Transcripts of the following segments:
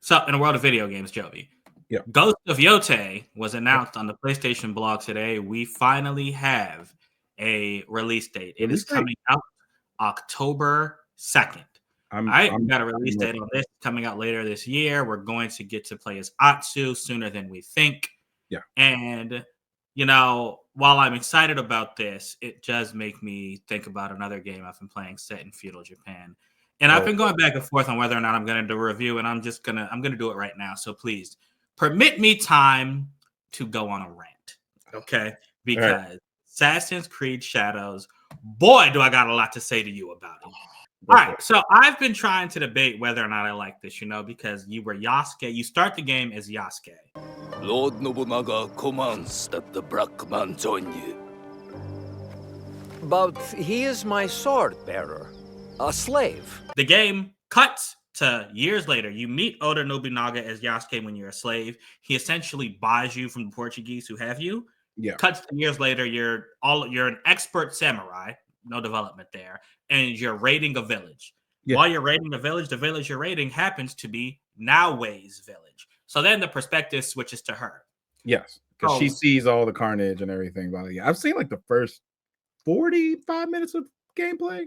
So, in the world of video games, Jovi, Yeah. Ghost of Yote was announced on the PlayStation blog today. We finally have a release date. It is Release date. coming out October 2nd. All right, we got a release date on this coming out later this year. We're going to get to play as Atsu sooner than we think. Yeah. And, you know, while I'm excited about this, it does make me think about another game I've been playing set in feudal Japan. And I've been going back and forth on whether or not I'm going to do a review, and I'm going to do it right now. So please permit me time to go on a rant, okay? Because Assassin's Creed Shadows, boy, do I got a lot to say to you about it. All right, so I've been trying to debate whether or not I like this, you know, because you were Yasuke. You start the game as Yasuke. Lord Nobunaga commands that the black man join you. But he is my sword bearer, a slave. The game cuts to years later. You meet Oda Nobunaga as Yasuke when you're a slave. He essentially buys you from the Portuguese who have you. Yeah. Cuts to years later. You're an expert samurai. No development there. And you're raiding a village. Yeah. While you're raiding the village you're raiding happens to be Naoe's village. So then the perspective switches to her. Yes, because she sees all the carnage and everything. I've seen like the first 45 minutes of gameplay.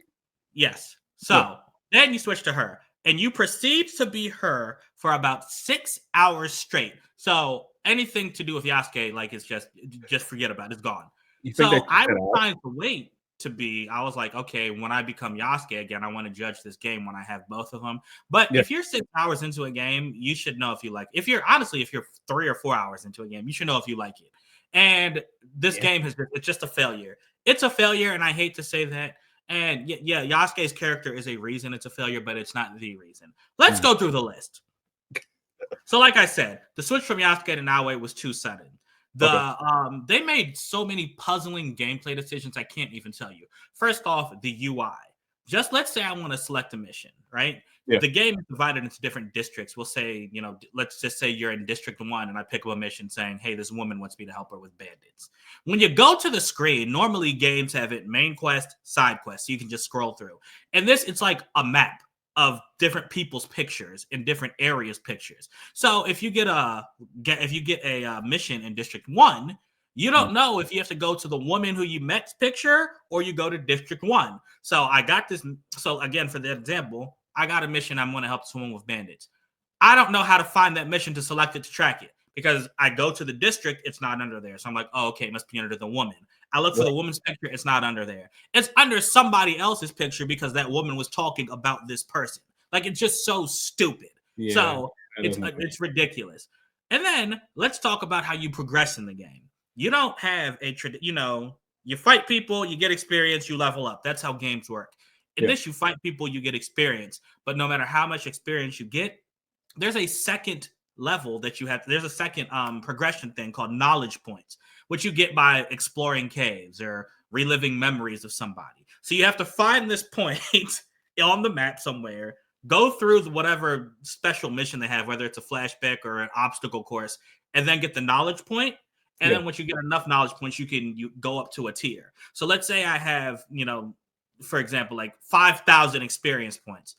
Yes. So then you switch to her. And you proceed to be her for about 6 hours straight. So anything to do with Yasuke, like, it's just forget about it. It's gone. So I was trying to wait to be, I was like, okay, when I become Yasuke again, I want to judge this game when I have both of them. But if you're 6 hours into a game, you should know if you like it. If you're 3 or 4 hours into a game, you should know if you like it. And this game it's just a failure. It's a failure, and I hate to say that. And yeah, Yasuke's character is a reason it's a failure, but it's not the reason. Let's go through the list. So like I said, the switch from Yasuke to Naoe was too sudden. They made so many puzzling gameplay decisions I can't even tell you. First off, the UI. Just let's say I want to select a mission, right? Yeah. The game is divided into different districts. We'll say, you know, let's just say you're in District 1 and I pick up a mission saying, hey, this woman wants me to help her with bandits. When you go to the screen, normally games have it main quest, side quest, so you can just scroll through. And this, it's like a map of different people's pictures in different areas pictures. So if you get a mission in District 1, you don't know if you have to go to the woman who you met's picture or you go to District 1. So I got this. So again, for the example, I got a mission. I'm going to help someone with bandits. I don't know how to find that mission to select it to track it because I go to the district. It's not under there. So I'm like, oh, okay, it must be under the woman. I look for the woman's picture. It's not under there. It's under somebody else's picture because that woman was talking about this person. Like, it's just so stupid. Yeah, so it's ridiculous. And then let's talk about how you progress in the game. You don't have you fight people, you get experience, you level up. That's how games work. In this, you fight people, you get experience. But no matter how much experience you get, there's a second level that you have. There's a second progression thing called knowledge points, which you get by exploring caves or reliving memories of somebody. So you have to find this point on the map somewhere, go through whatever special mission they have, whether it's a flashback or an obstacle course, and then get the knowledge point. And then once you get enough knowledge points, you go up to a tier. So let's say I have, for example, like 5,000 experience points.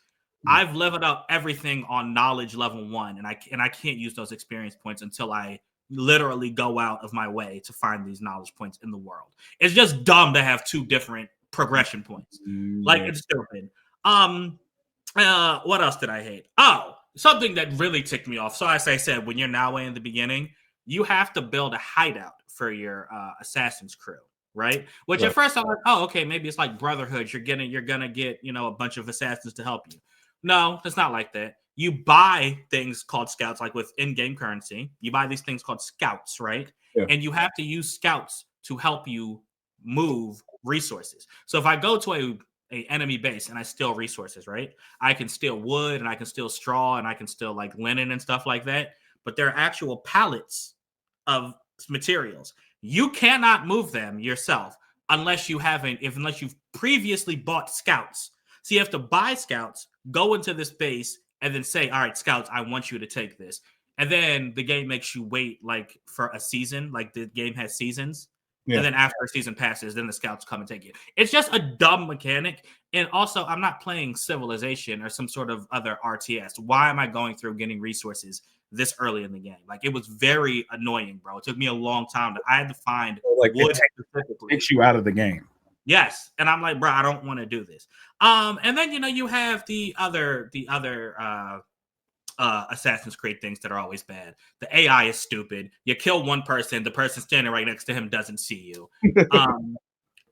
I've leveled up everything on knowledge level 1, and I can't use those experience points until I literally go out of my way to find these knowledge points in the world. It's just dumb to have 2 different progression points. Like, it's stupid. What else did I hate? Oh, something that really ticked me off. So as I said, when you're Naoe in the beginning, you have to build a hideout for your assassin's crew, right? Which at first I'm like, oh, okay, maybe it's like Brotherhood. You're gonna get a bunch of assassins to help you. No, it's not like that. You buy things called scouts, like with in-game currency. You buy these things called scouts, right? Yeah. And you have to use scouts to help you move resources. So if I go to a enemy base and I steal resources, right? I can steal wood and I can steal straw and I can steal like linen and stuff like that. But there are actual pallets of materials. You cannot move them yourself unless you've previously bought scouts. So you have to buy scouts, go into this base, and then say, all right, scouts, I want you to take this. And then the game makes you wait like for a season, like the game has seasons. And then after season passes, then the scouts come and take you. It's just a dumb mechanic. And also, I'm not playing Civilization or some sort of other RTS. Why am I going through getting resources this early in the game? Like, it was very annoying, bro. It took me a long time. I had to find wood specifically. Takes you out of the game. Yes. And I'm like, bro, I don't want to do this. And then, you have the other Assassin's Creed things that are always bad. The AI is stupid. You kill one person, the person standing right next to him doesn't see you.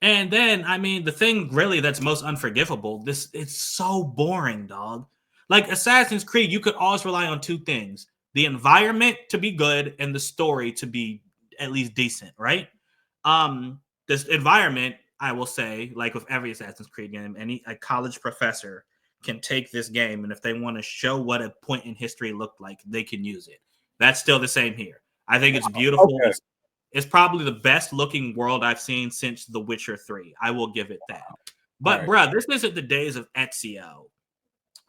And then, I mean, the thing really that's most unforgivable, it's so boring, dog. Like Assassin's Creed, you could always rely on two things: the environment to be good and the story to be at least decent, right? This environment, I will say, like with every Assassin's Creed game, a college professor can take this game, and if they want to show what a point in history looked like, they can use it. That's still the same here. I think it's beautiful. Okay. It's probably the best looking world I've seen since The Witcher 3. I will give it that. But, bruh, this isn't the days of Ezio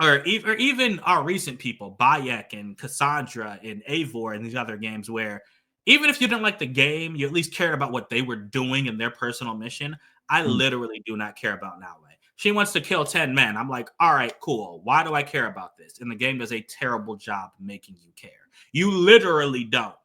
or even our recent people, Bayek and Cassandra and Eivor and these other games where even if you didn't like the game, you at least cared about what they were doing in their personal mission. I literally do not care about Naue. She wants to kill 10 men. I'm like, all right, cool. Why do I care about this? And the game does a terrible job making you care. You literally don't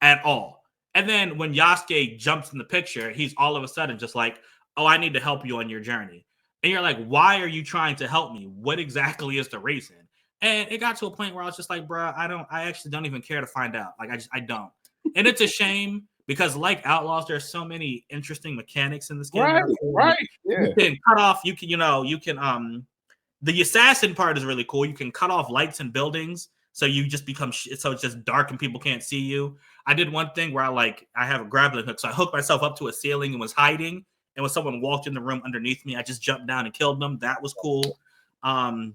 at all. And then when Yasuke jumps in the picture, he's all of a sudden just like, oh, I need to help you on your journey. And you're like, why are you trying to help me? What exactly is the reason? And it got to a point where I was just like, bro, I actually don't even care to find out. Like, I don't. And it's a shame because like Outlaws, there's so many interesting mechanics in this game. Right. Yeah. You can cut off, the assassin part is really cool. You can cut off lights and buildings. So you just become, so it's just dark and people can't see you. I did one thing where I have a grappling hook. So I hooked myself up to a ceiling and was hiding. And when someone walked in the room underneath me, I just jumped down and killed them. That was cool. And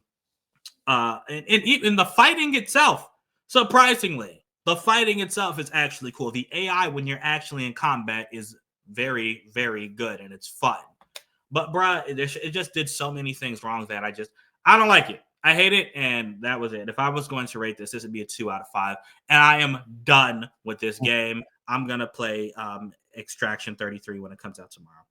even the fighting itself, surprisingly, the fighting itself is actually cool. The AI, when you're actually in combat, is very, very good and it's fun. But, bruh, it just did so many things wrong that I don't like it. I hate it, and that was it. If I was going to rate this would be a 2 out of 5. And I am done with this game. I'm going to play Extraction 33 when it comes out tomorrow.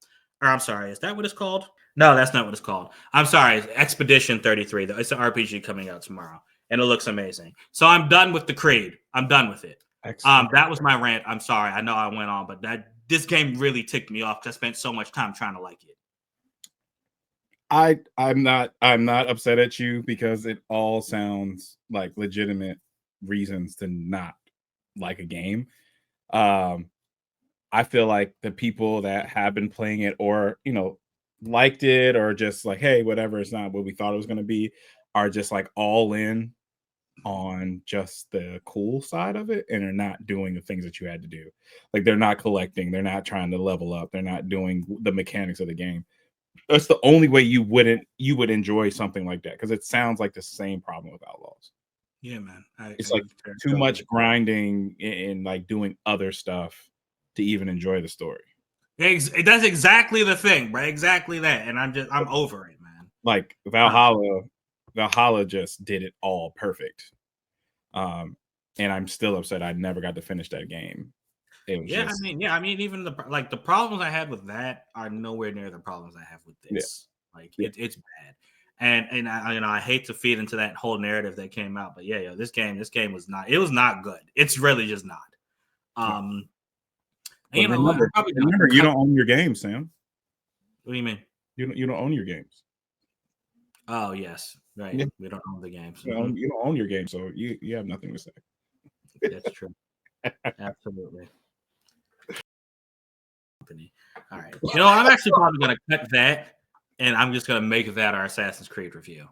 Or I'm sorry, is that what it's called? No, that's not what it's called. I'm sorry, it's Expedition 33. It's an RPG coming out tomorrow, and it looks amazing. So I'm done with the Creed. I'm done with it. That was my rant. I'm sorry. I know I went on, but this game really ticked me off because I spent so much time trying to like it. I'm not upset at you because it all sounds like legitimate reasons to not like a game. I feel like the people that have been playing it or liked it or just like, hey, whatever, it's not what we thought it was going to be, are just like all in on just the cool side of it, and they're not doing the things that you had to do. Like, they're not collecting, they're not trying to level up, they're not doing the mechanics of the game. That's the only way you would enjoy something like that, because it sounds like the same problem with Outlaws. Yeah, man. It's like too much grinding and like doing other stuff to even enjoy the story. That's exactly the thing, right? Exactly that. And I'm over it, man. Like Valhalla just did it all perfect. And I'm still upset I never got to finish that game. I mean, even the problems I had with that are nowhere near the problems I have with this. Yeah. It's bad. And I hate to feed into that whole narrative that came out, but this game was not good. It's really just not. Remember, you don't own your games, Sam. What do you mean? You don't own your games. Oh yes, right. Yeah. We don't own the games. You don't own your game, so you have nothing to say. That's true. Absolutely. All right. I'm actually probably going to cut that, and I'm just going to make that our Assassin's Creed review.